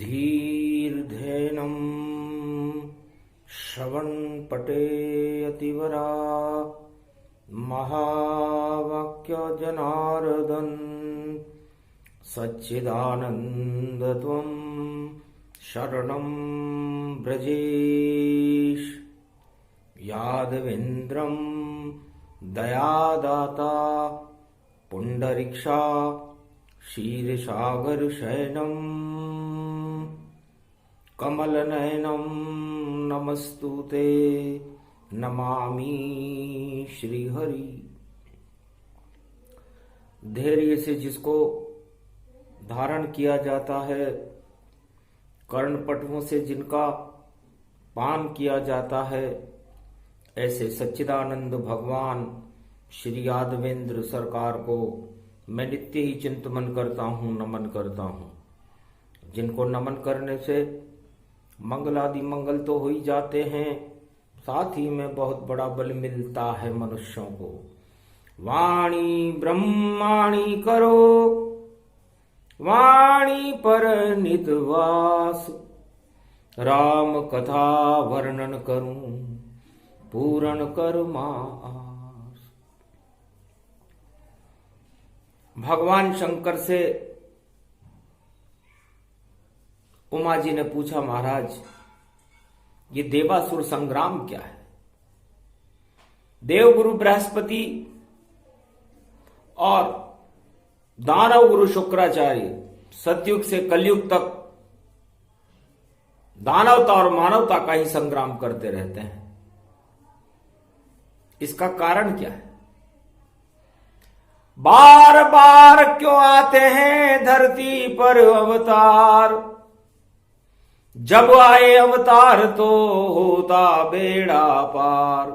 धीर्धेनं श्रवणपटेऽतिवरा महावाक्यजनार्दन सच्चिदानन्दत्वं शरणं व्रजेश। यादवेन्द्रं दयादाता पुण्डरीक्षा क्षीरसागरशयनं कमलनयनं नमस्तुते नमामि श्रीहरि। धैर्य से जिसको धारण किया जाता है, कर्णपटुओं से जिनका पान किया जाता है, ऐसे सच्चिदानंद भगवान श्री यादवेंद्र सरकार को मैं नित्य ही चिंतन करता हूँ, नमन करता हूँ। जिनको नमन करने से मंगलादि मंगल तो हो ही जाते हैं, साथ ही में बहुत बड़ा बल मिलता है मनुष्यों को। वाणी ब्रह्माणी करो, वाणी पर नितवास, राम कथा वर्णन करूं पूर्ण कर मास। भगवान शंकर से उमा जी ने पूछा, महाराज ये देवासुर संग्राम क्या है? देवगुरु बृहस्पति और दानव गुरु शुक्राचार्य सतयुग से कलयुग तक दानवता और मानवता का ही संग्राम करते रहते हैं। इसका कारण क्या है? बार बार क्यों आते हैं धरती पर अवतार? जब आए अवतार तो होता बेड़ा पार।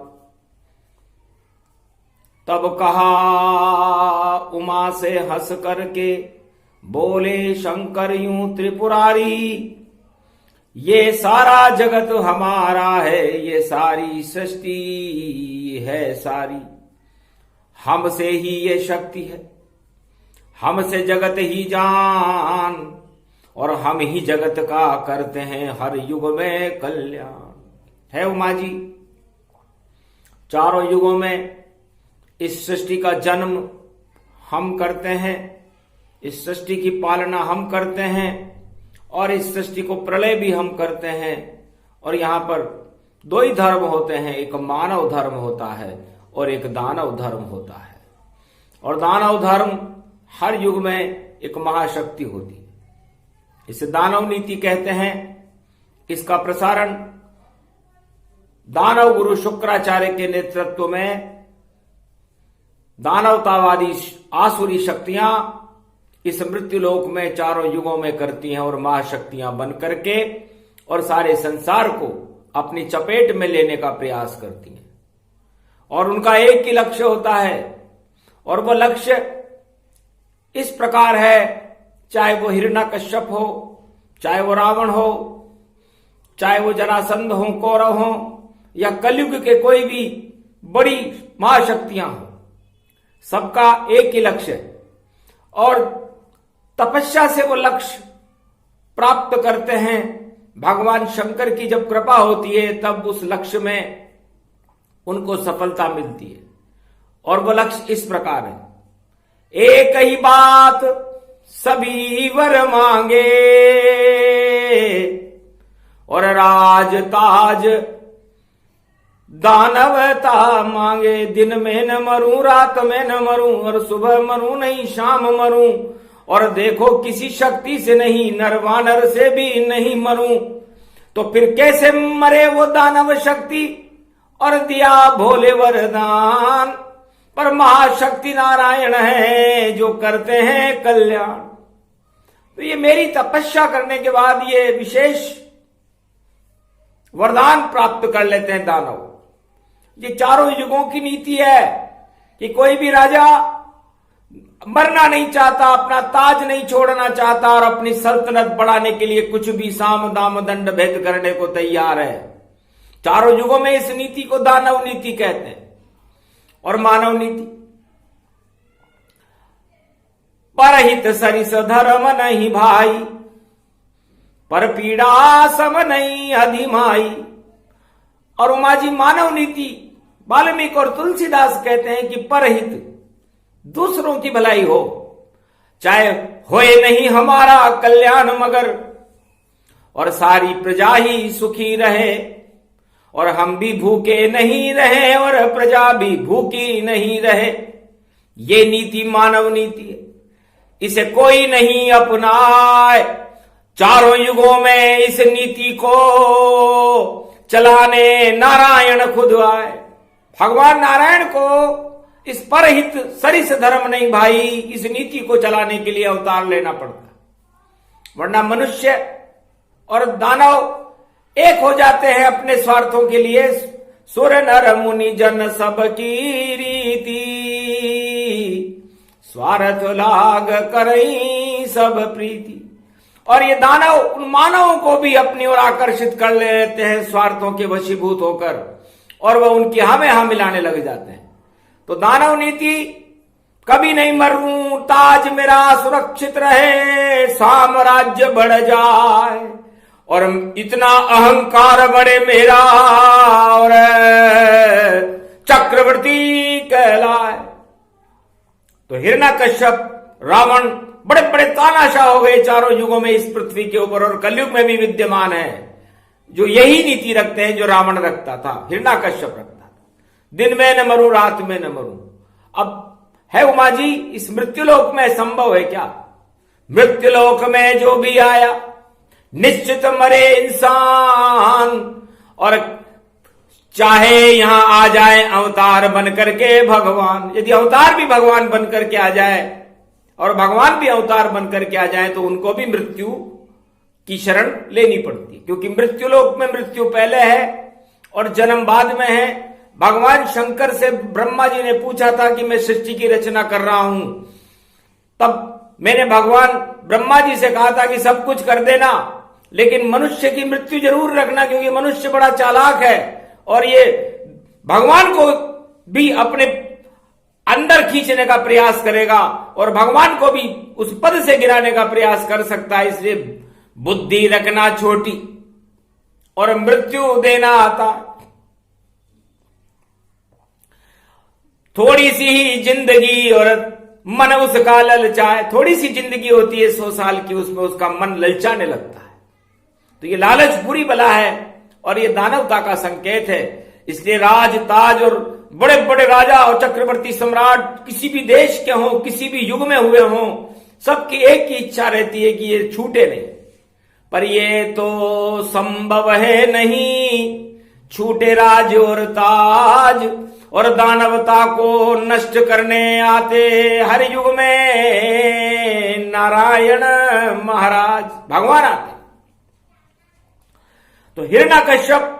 तब कहा उमा से हंस करके, बोले शंकर यूं त्रिपुरारी, ये सारा जगत हमारा है, ये सारी सृष्टि है सारी, हमसे ही ये शक्ति है, हमसे जगत ही जान, और हम ही जगत का करते हैं हर युग में कल्याण। है उमा जी, चारों युगों में इस सृष्टि का जन्म हम करते हैं, इस सृष्टि की पालना हम करते हैं, और इस सृष्टि को प्रलय भी हम करते हैं। और यहां पर दो ही धर्म होते हैं, एक मानव धर्म होता है और एक दानव धर्म होता है। और दानव धर्म हर युग में एक महाशक्ति होती है, इसे दानव नीति कहते हैं। इसका प्रसारण दानव गुरु शुक्राचार्य के नेतृत्व में दानवतावादी आसुरी शक्तियां इस मृत्युलोक में चारों युगों में करती हैं, और महाशक्तियां बन करके और सारे संसार को अपनी चपेट में लेने का प्रयास करती हैं। और उनका एक ही लक्ष्य होता है, और वह लक्ष्य इस प्रकार है, चाहे वो हिरण्यकश्यप हो, चाहे वो रावण हो, चाहे वो जरासंध हो, कौरव हो, या कलयुग के कोई भी बड़ी महाशक्तियां हो, सबका एक ही लक्ष्य है। और तपस्या से वो लक्ष्य प्राप्त करते हैं। भगवान शंकर की जब कृपा होती है तब उस लक्ष्य में उनको सफलता मिलती है। और वो लक्ष्य इस प्रकार है, एक ही बात सभी वर मांगे, और राज ताज दानवता मांगे। दिन में न मरूं, रात में न मरूं, और सुबह मरूं नहीं शाम मरूं, और देखो किसी शक्ति से नहीं, नर वानर से भी नहीं मरूं। तो फिर कैसे मरे वो दानव शक्ति, और दिया भोले वरदान, पर महाशक्ति नारायण है जो करते हैं कल्याण। तो ये मेरी तपस्या करने के बाद ये विशेष वरदान प्राप्त कर लेते हैं दानव। ये चारों युगों की नीति है कि कोई भी राजा मरना नहीं चाहता, अपना ताज नहीं छोड़ना चाहता, और अपनी सल्तनत बढ़ाने के लिए कुछ भी साम दाम दंड भेद करने को तैयार है। चारों युगों में इस नीति को दानव नीति कहते हैं। और मानव नीति, परहित सरिस धर्म नहीं भाई, पर पीड़ा सम नहीं अधिमाई। और उमा जी मानव नीति वाल्मीकि और तुलसीदास कहते हैं कि परहित, दूसरों की भलाई हो, चाहे होए नहीं हमारा कल्याण मगर, और सारी प्रजा ही सुखी रहे, और हम भी भूखे नहीं रहे और प्रजा भी भूखी नहीं रहे। ये नीति मानव नीति है, इसे कोई नहीं अपनाए। चारों युगों में इस नीति को चलाने नारायण खुद आए। भगवान नारायण को इस परहित सरिस धर्म नहीं भाई, इस नीति को चलाने के लिए अवतार लेना पड़ता, वरना मनुष्य और दानव एक हो जाते हैं अपने स्वार्थों के लिए। सुर नर मुनि जन सब की रीति, स्वार्थ लाग करई सब प्रीति। और ये दानव उन मानवों को भी अपनी ओर आकर्षित कर लेते हैं स्वार्थों के वशीभूत होकर, और वह उनकी हाँ में हाँ मिलाने लग जाते हैं। तो दानव नीति, कभी नहीं मरूं ताज मेरा सुरक्षित रहे, साम्राज्य बढ़ जाए और इतना अहंकार बढ़े मेरा, और चक्रवर्ती कहलाए। तो हिरण्यकश्यप, रावण बड़े बड़े तानाशाह हो गए चारों युगों में इस पृथ्वी के ऊपर, और कलयुग में भी विद्यमान है जो यही नीति रखते हैं जो रावण रखता था, हिरण्यकश्यप रखता था। दिन में न मरूं रात में न मरूं। अब है उमा जी, इस मृत्युलोक में संभव है क्या? मृत्युलोक में जो भी आया निश्चित मरे इंसान, और चाहे यहां आ जाए अवतार बन करके भगवान। यदि अवतार भी भगवान बन करके आ जाए और भगवान भी अवतार बन करके आ जाए तो उनको भी मृत्यु की शरण लेनी पड़ती, क्योंकि मृत्युलोक में मृत्यु पहले है और जन्म बाद में है। भगवान शंकर से ब्रह्मा जी ने पूछा था कि मैं सृष्टि की रचना कर रहा हूं, तब मैंने भगवान ब्रह्मा जी से कहा था कि सब कुछ कर देना, लेकिन मनुष्य की मृत्यु जरूर रखना, क्योंकि मनुष्य बड़ा चालाक है और ये भगवान को भी अपने अंदर खींचने का प्रयास करेगा और भगवान को भी उस पद से गिराने का प्रयास कर सकता है। इसलिए बुद्धि रखना छोटी और मृत्यु देना आता। थोड़ी सी ही जिंदगी और मन उसका ललचाए। थोड़ी सी जिंदगी होती है 100 साल की, उसमें उसका मन ललचाने लगता है। तो ये लालच बुरी बला है और ये दानवता का संकेत है। इसलिए राज ताज और बड़े बड़े राजा और चक्रवर्ती सम्राट किसी भी देश के हों, किसी भी युग में हुए हों, सबकी एक ही इच्छा रहती है कि ये छूटे नहीं। पर ये तो संभव है नहीं, छूटे राज और ताज, और दानवता को नष्ट करने आते हर युग में नारायण महाराज भगवान आते। तो हिरण्यकश्यप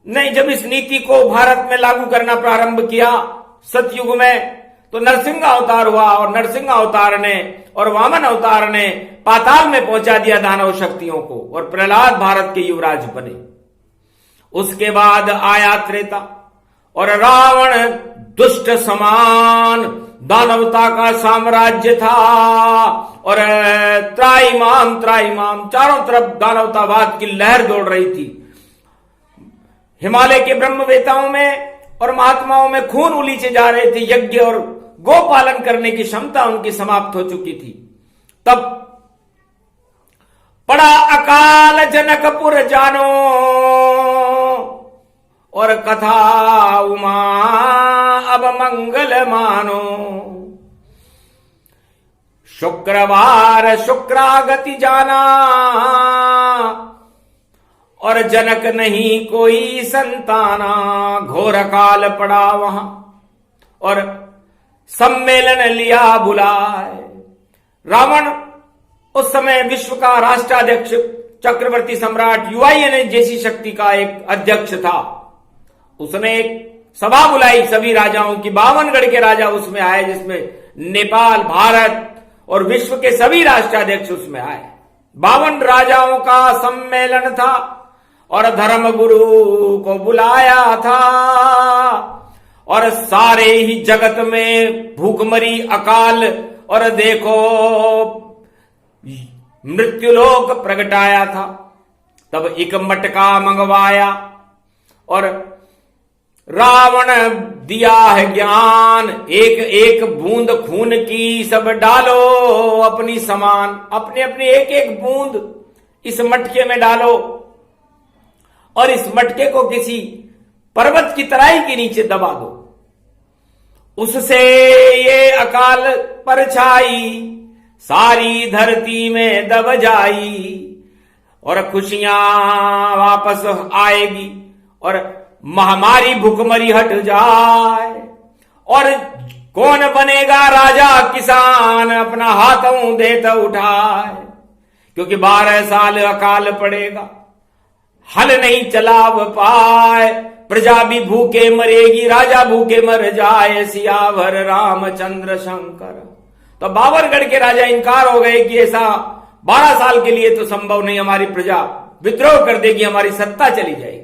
ने जब इस नीति को भारत में लागू करना प्रारंभ किया सतयुग में, तो नरसिंह अवतार हुआ और नरसिंह अवतार ने और वामन अवतार ने पाताल में पहुंचा दिया दानव शक्तियों को, और प्रहलाद भारत के युवराज बने। उसके बाद आया त्रेता और रावण दुष्ट समान दानवता का साम्राज्य था, और त्राईमाम चारों तरफ दानवतावाद की लहर दौड़ रही थी। हिमालय के ब्रह्मवेताओं में और महात्माओं में खून उलीचे जा रहे थे। यज्ञ और गोपालन करने की क्षमता उनकी समाप्त हो चुकी थी। तब पड़ा अकाल जनकपुर जानो, और कथा उमा अब मंगल मानो। शुक्रवार शुक्रागति जाना, और जनक नहीं कोई संताना। घोर काल पड़ा वहां और सम्मेलन लिया बुलाए। रावण उस समय विश्व का राष्ट्राध्यक्ष चक्रवर्ती सम्राट युवायन जैसी शक्ति का एक अध्यक्ष था। उसने एक सभा बुलाई सभी राजाओं की, 52 गढ़ के राजा उसमें आए, जिसमें नेपाल, भारत और विश्व के सभी राष्ट्राध्यक्ष उसमें आए। 52 राजाओं का सम्मेलन था और धर्म गुरु को बुलाया था, और सारे ही जगत में भूखमरी अकाल, और देखो मृत्युलोक प्रगटाया था। तब एक मटका मंगवाया और रावण दिया है ज्ञान, एक एक बूंद खून की सब डालो अपनी समान। अपने अपने एक एक बूंद इस मटके में डालो और इस मटके को किसी पर्वत की तराई के नीचे दबा दो। उससे ये अकाल परछाई सारी धरती में दब जाई और खुशियां वापस आएगी और महामारी भूखमरी हट जाए। और कौन बनेगा राजा किसान, अपना हाथों देता उठाए, क्योंकि 12 साल अकाल पड़ेगा, हल नहीं चला पाए, प्रजा भी भूखे मरेगी, राजा भूखे मर जाए, सियावर रामचंद्र शंकर। तो बाबरगढ़ के राजा इनकार हो गए कि ऐसा 12 साल के लिए तो संभव नहीं, हमारी प्रजा विद्रोह कर देगी, हमारी सत्ता चली जाएगी,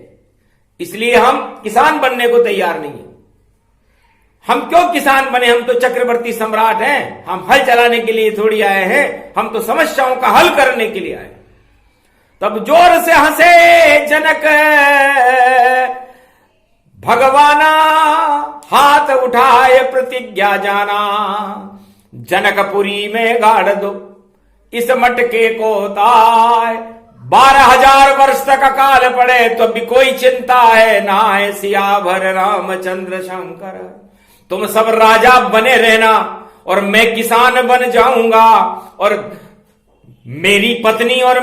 इसलिए हम किसान बनने को तैयार नहीं है। हम क्यों किसान बने, हम तो चक्रवर्ती सम्राट हैं, हम हल चलाने के लिए थोड़ी आए हैं, हम तो समस्याओं का हल करने के लिए आए। तब जोर से हंसे जनक, भगवाना हाथ उठाए प्रतिज्ञा जाना, जनकपुरी में गाड़ दो इस मटके को ताय। 12,000 वर्ष तक अकाल पड़े तो भी कोई चिंता है ना है, सियावर रामचंद्र शंकर। तुम सब राजा बने रहना और मैं किसान बन जाऊंगा और मेरी पत्नी और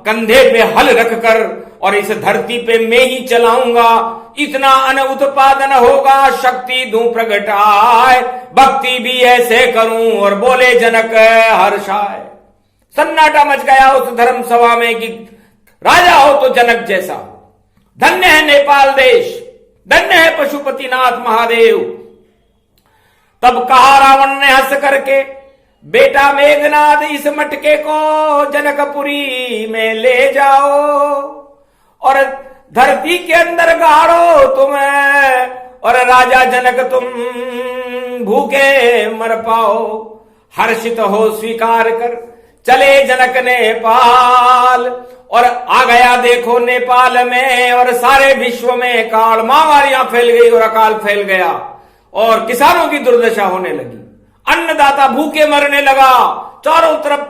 कंधे पे हल रखकर और इस धरती पे मैं ही चलाऊंगा। इतना अन्न उत्पादन होगा, शक्ति दूं प्रगटाए, भक्ति भी ऐसे करूं। और बोले जनक हर्षाय। सन्नाटा मच गया उस धर्म सभा में कि राजा हो तो जनक जैसा। धन्य है नेपाल देश, धन्य है पशुपतिनाथ महादेव। तब कहा रावण ने हंस करके, बेटा मेघनाद इस मटके को जनकपुरी में ले जाओ और धरती के अंदर गाड़ो तुम्हें, और राजा जनक तुम भूखे मर पाओ। हर्षित हो स्वीकार कर चले जनक नेपाल, और आ गया देखो नेपाल में और सारे विश्व में काल, महामारियां फैल गई और अकाल फैल गया और किसानों की दुर्दशा होने लगी। अन्नदाता भूखे मरने लगा, चारों तरफ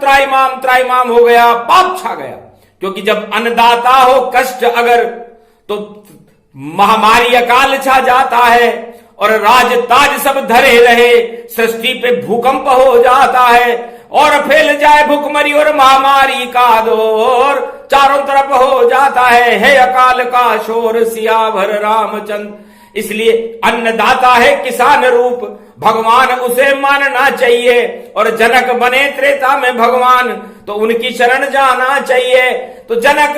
त्राइमाम हो गया, पाप छा गया। क्योंकि जब अन्नदाता हो कष्ट अगर, तो महामारी अकाल छा जाता है और राज ताज सब धरे रहे, सृष्टि पे भूकंप हो जाता है और फैल जाए भूखमरी और महामारी का दौर, चारों तरफ हो जाता है अकाल का शोर, सियावर रामचंद्र। इसलिए अन्नदाता है किसान रूप, भगवान उसे मानना चाहिए। और जनक बने त्रेता में भगवान, तो उनकी शरण जाना चाहिए। तो जनक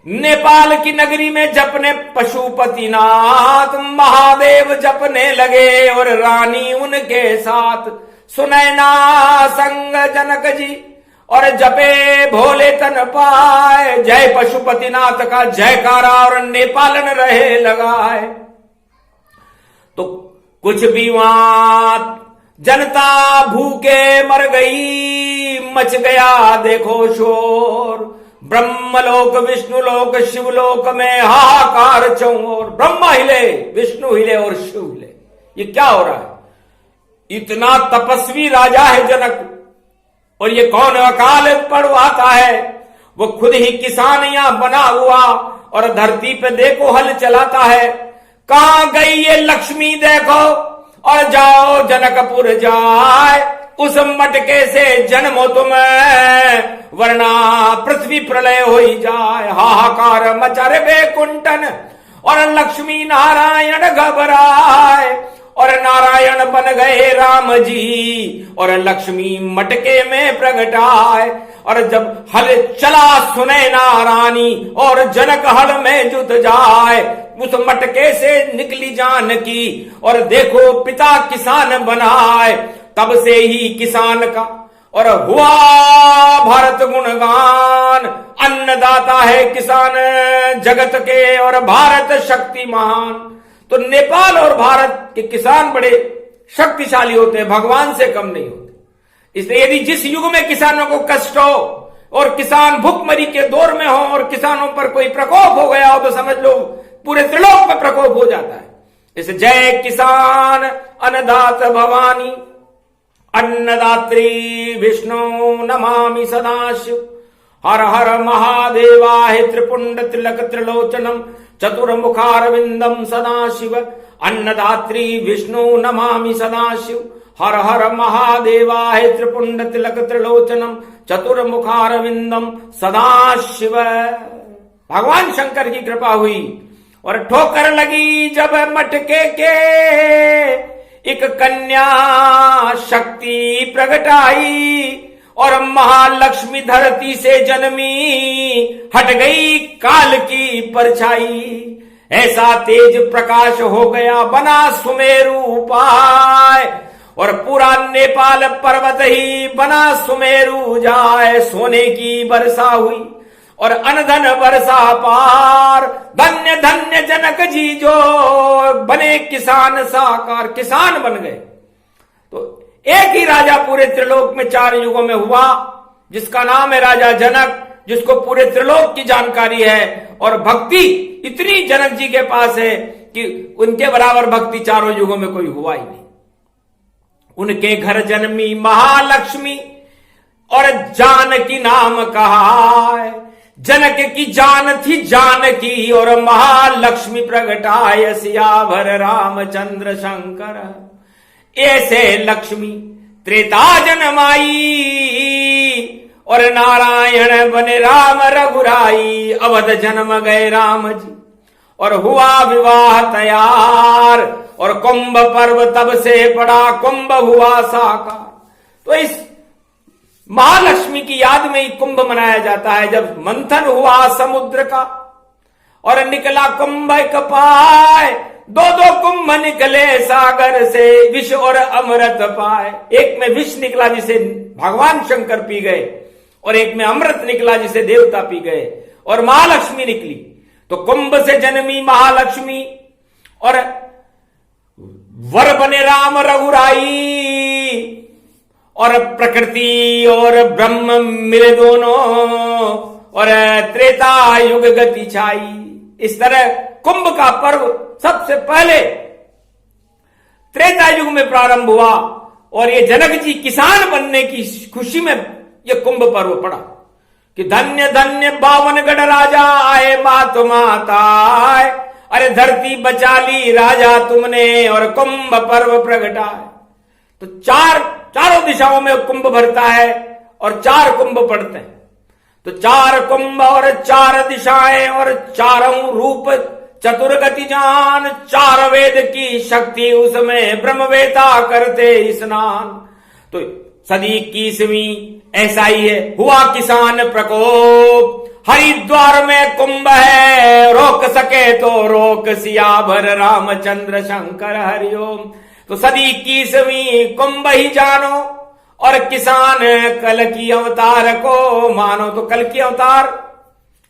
नेपाल की नगरी में जपने पशुपतिनाथ महादेव जपने लगे और रानी उनके साथ। सुनैना संग जनक जी और जपे भोले तन पाए, जय पशुपतिनाथ का जयकारा और नेपालन रहे लगाए। तो कुछ भी वहां जनता भूखे मर गई, मच गया देखो शोर। ब्रह्मलोक विष्णुलोक शिवलोक में हाहाकार चौर, ब्रह्मा हिले, विष्णु हिले और शिव हिले। ये क्या हो रहा है? इतना तपस्वी राजा है जनक, और ये कौन अकाल पड़वाता है? वो खुद ही किसान यहां बना हुआ और धरती पे देखो हल चलाता है। कहां गई ये लक्ष्मी देखो, और जाओ जनकपुर जाए, उस मटके से जन्मो तुम्हें, वरना पृथ्वी प्रलय हो ही जाए। हाहाकार मचारे बेकुंठन और लक्ष्मी नारायण घबराए, और नारायण बन गए राम जी और लक्ष्मी मटके में प्रगटाए। और जब हल चला सुनैना रानी और जनक हल में जुट जाए, उस मटके से निकली जानकी और देखो पिता किसान बनाए। तब से ही किसान का और हुआ भारत गुणगान, अन्नदाता है किसान जगत के और भारत शक्तिमान। तो नेपाल और भारत के किसान बड़े शक्तिशाली होते हैं, भगवान से कम नहीं होते। इसलिए यदि जिस युग में किसानों को कष्ट हो, और किसान भुखमरी के दौर में हो और किसानों पर कोई प्रकोप हो गया हो तो समझ लो पूरे त्रिलोक में प्रकोप हो जाता है। इस जय किसान अन्नदात भवानी अन्नदात्री विष्णु नमामि सदाशिव। हर हर महादेवाय त्रिपुंड त्रिलक त्रिलोचनम चतुर्मुखारविंदम सदाशिव। अन्नदात्री विष्णु नमामि सदाशिव। हर हर महादेवाय त्रिपुंड तिलक त्रिलोचनम चतुर्मुखारविंदम सदाशिव। भगवान शंकर की कृपा हुई और ठोकर लगी जब मटके के एक कन्या शक्ति प्रकट आई और महालक्ष्मी धरती से जन्मी हट गई काल की परछाई। ऐसा तेज प्रकाश हो गया बना सुमेरु पाय और पूरा नेपाल पर्वत ही बना सुमेरु जाए। सोने की वर्षा हुई और अनधन वर्षा पार। धन्य धन्य जनक जी जो बने किसान साकार, किसान बन गए। तो एक ही राजा पूरे त्रिलोक में 4 युगों में हुआ जिसका नाम है राजा जनक, जिसको पूरे त्रिलोक की जानकारी है और भक्ति इतनी जनक जी के पास है कि उनके बराबर भक्ति 4 युगों में कोई हुआ ही नहीं। उनके घर जन्मी महालक्ष्मी और जानकी नाम कहा है। जनक की जान थी जानकी और महालक्ष्मी प्रगटाय सियावर रामचंद्र शंकर। ऐसे लक्ष्मी त्रेता जन्माई और नारायण बने राम रघुराई। अवध जन्म गए राम जी और हुआ विवाह तैयार और कुंभ पर्व तब से पड़ा कुंभ हुआ साकार। तो इस महालक्ष्मी की याद में ही कुंभ मनाया जाता है। जब मंथन हुआ समुद्र का और निकला कुंभ एक पाए, 2 कुंभ निकले सागर से विष और अमृत पाए। एक में विष निकला जिसे भगवान शंकर पी गए और एक में अमृत निकला जिसे देवता पी गए और महालक्ष्मी निकली। तो कुंभ से जन्मी महालक्ष्मी और वर बने राम रघुराई और प्रकृति और ब्रह्म मिले दोनों और त्रेता युग गति छाई। इस तरह कुंभ का पर्व सबसे पहले त्रेता युग में प्रारंभ हुआ और ये जनक जी किसान बनने की खुशी में ये कुंभ पर्व पड़ा कि धन्य धन्य 52 गढ़ राजा आए मात माता। अरे धरती बचा ली राजा तुमने और कुंभ पर्व प्रगटाए। तो चारों दिशाओं में कुंभ भरता है और 4 कुंभ पड़ते हैं। तो 4 कुंभ और 4 दिशाएं और 4 रूप चतुर्गति जान। 4 वेद की शक्ति उसमें ब्रह्मवेता करते स्नान। तो सदी 21वीं ऐसा ही है। हुआ किसान प्रकोप हरिद्वार में कुंभ है, रोक सके तो रोक सियावर रामचंद्र शंकर हरिओम। तो सदी 21वीं कुंभ ही जानो और किसान कल की अवतार को मानो। तो कल की अवतार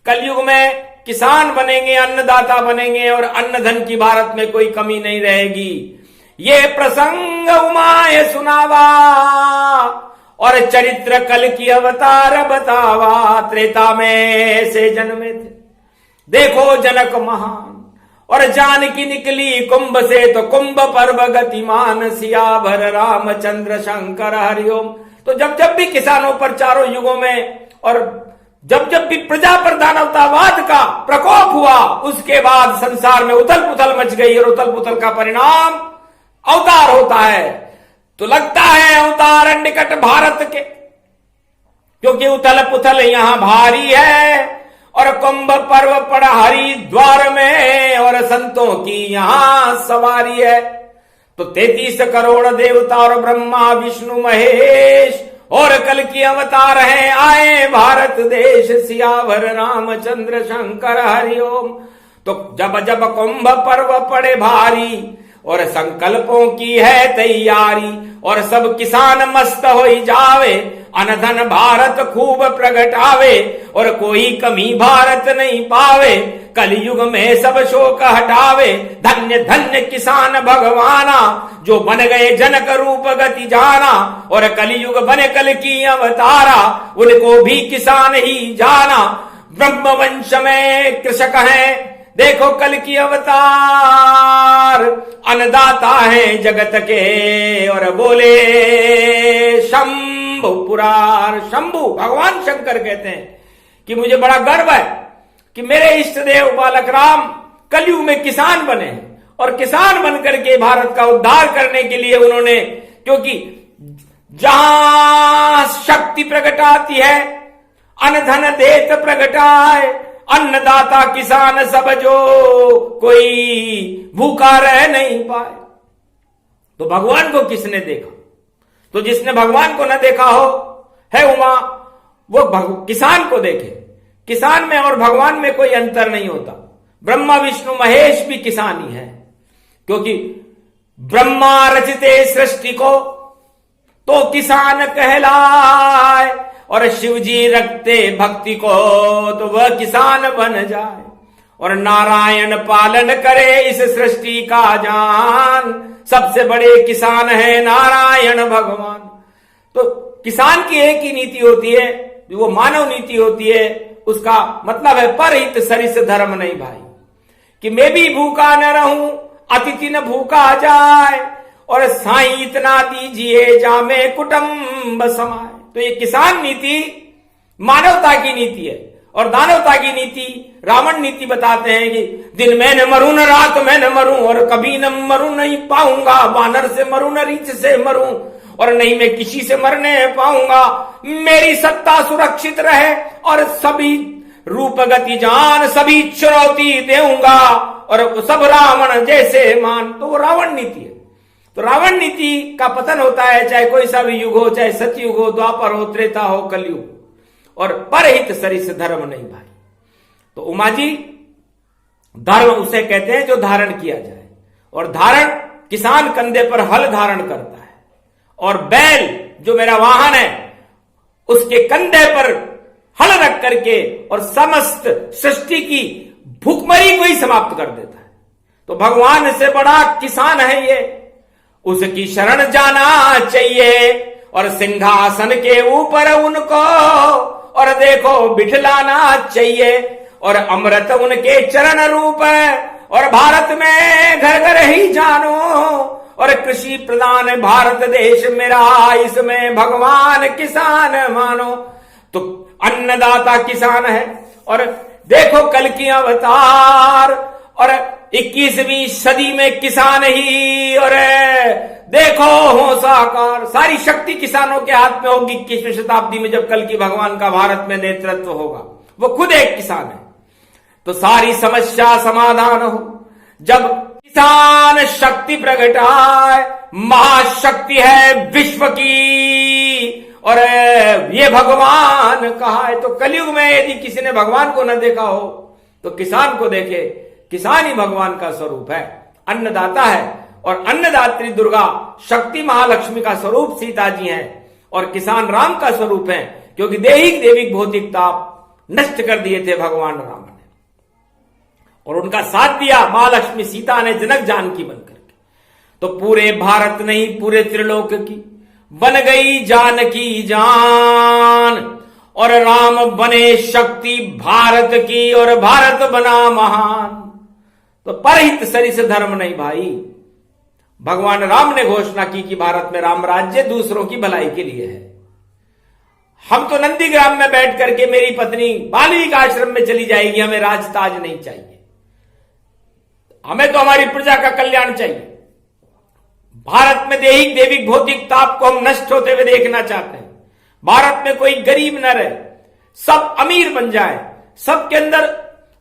कलयुग में किसान बनेंगे, अन्नदाता बनेंगे और अन्न धन की भारत में कोई कमी नहीं रहेगी। ये प्रसंग उमाए सुनावा और चरित्र कल की अवतार बतावा। त्रेता में से जन्मे थे देखो जनक महान और जानकी निकली कुंभ से। तो कुंभ पर्व गतिमान सियावर रामचंद्र शंकर हरिओम। तो जब जब भी किसानों पर 4 युगों में और जब जब भी प्रजा पर दानवतावाद का प्रकोप हुआ उसके बाद संसार में उथल पुथल मच गई और उथल पुथल का परिणाम अवतार होता है। तो लगता है अवतार निकट भारत के, क्योंकि उथल पुथल यहां भारी है और कुंभ पर्व पड़ा हरिद्वार में और संतों की यहां सवारी है। तो 33 करोड़ देवता और ब्रह्मा विष्णु महेश और कल की अवतार हैं आए भारत देश सियावर रामचंद्र शंकर हरिओम। तो जब जब कुंभ पर्व पड़े भारी और संकल्पों की है तैयारी और सब किसान मस्त हो जावे। अनधन भारत खूब प्रगटावे और कोई कमी भारत नहीं पावे। कलयुग में सब शोक हटावे, धन्य धन्य किसान भगवाना, जो बन गए जनक रूप गति जाना, और कलयुग बने कल की अवतारा, उनको भी किसान ही जाना। ब्रह्म वंश में कृषक हैं, देखो कल की अवतार, अन्नदाता है जगत के, और बोले शंभु पुरार। शंभु भगवान शंकर कहते हैं कि मुझे बड़ा गर्व है कि मेरे इष्ट देव बालक राम कलयुग में किसान बने, और किसान बनकर के भारत का उद्धार करने के लिए उन्होंने, क्योंकि जहां शक्ति प्रगटाती है अन्न धन देत प्रगटाए, अन्नदाता किसान सब जो, कोई भूखा रह नहीं पाए। तो भगवान को किसने देखा? तो जिसने भगवान को न देखा हो है उमा, वो किसान को देखे। किसान में और भगवान में कोई अंतर नहीं होता। ब्रह्मा विष्णु महेश भी किसान ही है, क्योंकि ब्रह्मा रचते सृष्टि को तो किसान कहलाए, और शिव जी रखते भक्ति को तो वह किसान बन जाए, और नारायण पालन करे इस सृष्टि का जान, सबसे बड़े किसान है नारायण भगवान। तो किसान की एक ही नीति होती है, जो वो मानव नीति होती है, उसका मतलब है परहित सरिस धर्म नहीं भाई, कि मैं भी भूखा न रहूं अतिथि न भूखा जाए, और साईं इतना दीजिए जामे कुटुंब समाए। तो ये किसान नीति मानवता की नीति है, और दानवता की नीति रावण नीति बताते हैं कि दिन में न मरूं न रात में न मरूं, और कभी न मरूं नहीं पाऊंगा, वानर से मरूं न रीछ से मरूं, और नहीं मैं किसी से मरने पाऊंगा, मेरी सत्ता सुरक्षित रहे, और सभी रूप गति जान सभी चुनौती देऊंगा, और सब रावण जैसे मान। तो वो रावण नीति है। तो रावण नीति का पतन होता है, चाहे कोई सा भी युग हो, चाहे सतयुग हो, द्वापर हो, त्रेता हो, कलयुग, और परहित सरिस धर्म नहीं भाई। तो उमा जी, धर्म उसे कहते हैं जो धारण किया जाए, और धारण किसान कंधे पर हल धारण करता है, और बैल जो मेरा वाहन है उसके कंधे पर हल रख करके और समस्त सृष्टि की भूखमरी को ही समाप्त कर देता है। तो भगवान से बड़ा किसान है ये, उसकी शरण जाना चाहिए, और सिंहासन के ऊपर उनको और देखो बिठलाना चाहिए, और अमृत उनके चरण रूप है, और भारत में घर घर ही जानो, और कृषि प्रधान भारत देश मेरा, इसमें भगवान किसान मानो। तो अन्नदाता किसान है, और देखो कल की अवतार, और 21वीं सदी में किसान ही, और देखो हो साकार, सारी शक्ति किसानों के हाथ में होगी 21वीं शताब्दी में, जब कल की भगवान का भारत में नेतृत्व होगा। वो खुद एक किसान है, तो सारी समस्या समाधान हो। जब किसान शक्ति प्रगटाए, महाशक्ति है विश्व की, और ये भगवान कहा है। तो कलयुग में यदि किसी ने भगवान को न देखा हो तो किसान को देखे, किसान ही भगवान का स्वरूप है, अन्नदाता है, और अन्नदात्री दुर्गा शक्ति महालक्ष्मी का स्वरूप सीता जी हैं, और किसान राम का स्वरूप है, क्योंकि दैहिक देविक भौतिक ताप नष्ट कर दिए थे भगवान राम ने, और उनका साथ दिया महालक्ष्मी सीता ने जनक जानकी बनकर के। तो पूरे भारत नहीं पूरे त्रिलोक की बन गई जानकी जान, और राम बने शक्ति भारत की, और भारत बना महान। तो परहित सरिस धर्म नहीं भाई। भगवान राम ने घोषणा की कि भारत में राम राज्य दूसरों की भलाई के लिए है। हम तो नंदीग्राम में बैठ करके मेरी पत्नी बाल्मीकि आश्रम में चली जाएगी, हमें राजताज नहीं चाहिए, हमें तो हमारी प्रजा का कल्याण चाहिए। भारत में दैहिक देविक भौतिक ताप को हम नष्ट होते हुए देखना चाहते हैं। भारत में कोई गरीब न रहे, सब अमीर बन जाए, सबके अंदर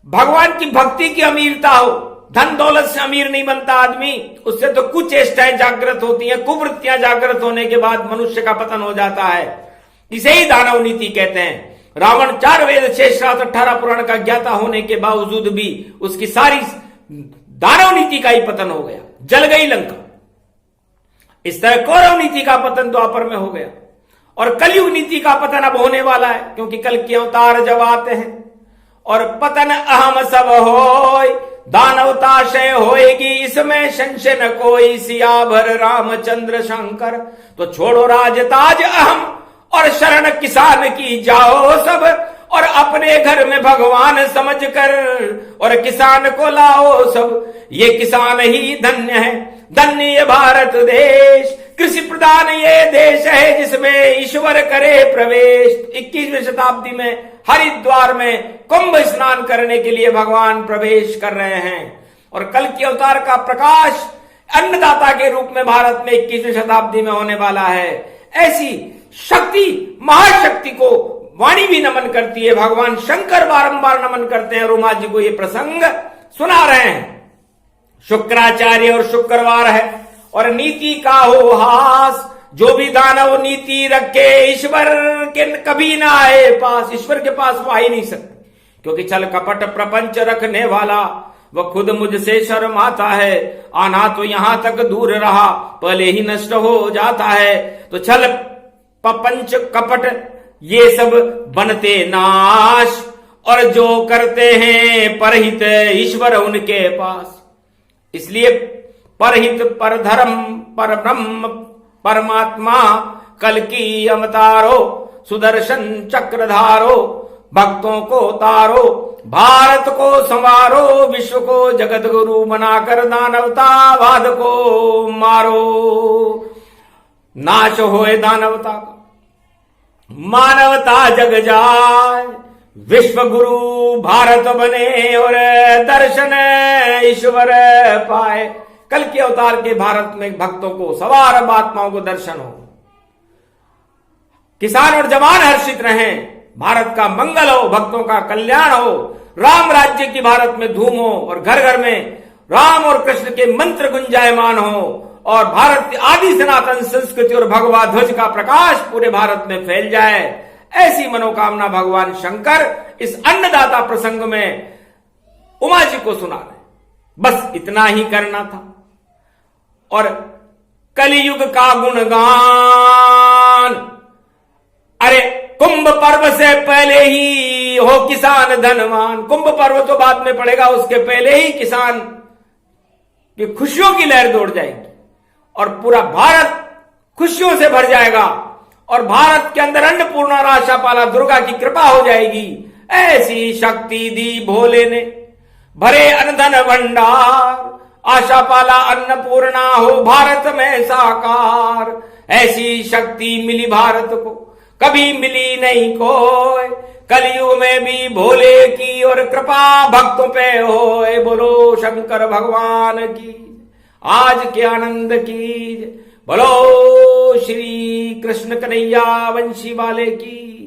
भगवान की भक्ति की अमीरता हो। धन दौलत से अमीर नहीं बनता आदमी, उससे तो कुछ चेष्टाएं जागृत होती हैं, कुवृत्तियां जागृत होने के बाद मनुष्य का पतन हो जाता है। इसे ही दानव नीति कहते हैं। रावण 4 वेद 6 शास्त्र 18 पुराण का ज्ञाता होने के बावजूद भी उसकी सारी दानव नीति का ही पतन हो गया, जल गई लंका। इस तरह कौरव नीति का पतन द्वापर में हो गया, और कलयुग नीति का पतन अब होने वाला है, क्योंकि कल के अवतार जब आते हैं और पतन अहम सब होय, दानवता क्षय होएगी इसमें संशय न कोई, सियावर रामचंद्र शंकर। तो छोड़ो राजताज अहम और शरण किसान की जाओ सब, और अपने घर में भगवान समझकर और किसान को लाओ सब। ये किसान ही धन्य है, धन्य ये भारत देश, कृषि प्रधान ये देश है जिसमें ईश्वर करे प्रवेश। 21वीं शताब्दी में हरिद्वार में कुंभ स्नान करने के लिए भगवान प्रवेश कर रहे हैं, और कल के अवतार का प्रकाश अन्नदाता के रूप में भारत में 21वीं शताब्दी में होने वाला है। ऐसी शक्ति, महाशक्ति को वाणी भी नमन करती है, भगवान शंकर बारंबार नमन करते हैं और उमा जी को ये प्रसंग सुना रहे हैं। शुक्राचार्य और शुक्रवार है और नीति का हो हास, जो भी दानव नीति रखे ईश्वर के कभी ना आए पास। ईश्वर के पास वो आ ही नहीं सकते, क्योंकि छल कपट प्रपंच रखने वाला वह खुद मुझसे शर्माता है। आना तो यहां तक दूर रहा, पहले ही नष्ट हो जाता है। तो छल प्रपंच कपट ये सब बनते नाश, और जो करते हैं परहित ईश्वर उनके पास। इसलिए परहित पर धर्म पर ब्रह्म परमात्मा कल की अवतारो, सुदर्शन चक्रधारो, भक्तों को तारो, भारत को संवारो, विश्व को जगत गुरु बनाकर दानवतावाद को मारो। नाश होए दानवता का, मानवता जग जाए, विश्व गुरु भारत बने और दर्शन ईश्वर पाए। कल के अवतार के भारत में भक्तों को, सवार आत्माओं को दर्शन हो, किसान और जवान हर्षित रहें, भारत का मंगल हो, भक्तों का कल्याण हो, राम राज्य की भारत में धूम हो, और घर घर में राम और कृष्ण के मंत्र गुंजायमान हो, और भारत की आदि सनातन संस्कृति और भगवा ध्वज का प्रकाश पूरे भारत में फैल जाए। ऐसी मनोकामना भगवान शंकर इस अन्नदाता प्रसंग में उमा जी को सुना रहे। बस इतना ही करना था। और कलियुग का गुणगान, अरे कुंभ पर्व से पहले ही हो किसान धनवान। कुंभ पर्व तो बाद में पड़ेगा, उसके पहले ही किसान की खुशियों की लहर दौड़ जाएगी और पूरा भारत खुशियों से भर जाएगा, और भारत के अंदर अन्नपूर्णा और आशापाला दुर्गा की कृपा हो जाएगी। ऐसी शक्ति दी भोले ने, भरे अन्न भंडार, आशापाला अन्नपूर्णा हो भारत में साकार। ऐसी शक्ति मिली भारत को, कभी मिली नहीं कोई, कलयुग में भी भोले की और कृपा भक्तों पे होए। बोलो शंकर भगवान की, आज के आनंद की, बोलो श्री कृष्ण कन्हैया वंशी वाले की।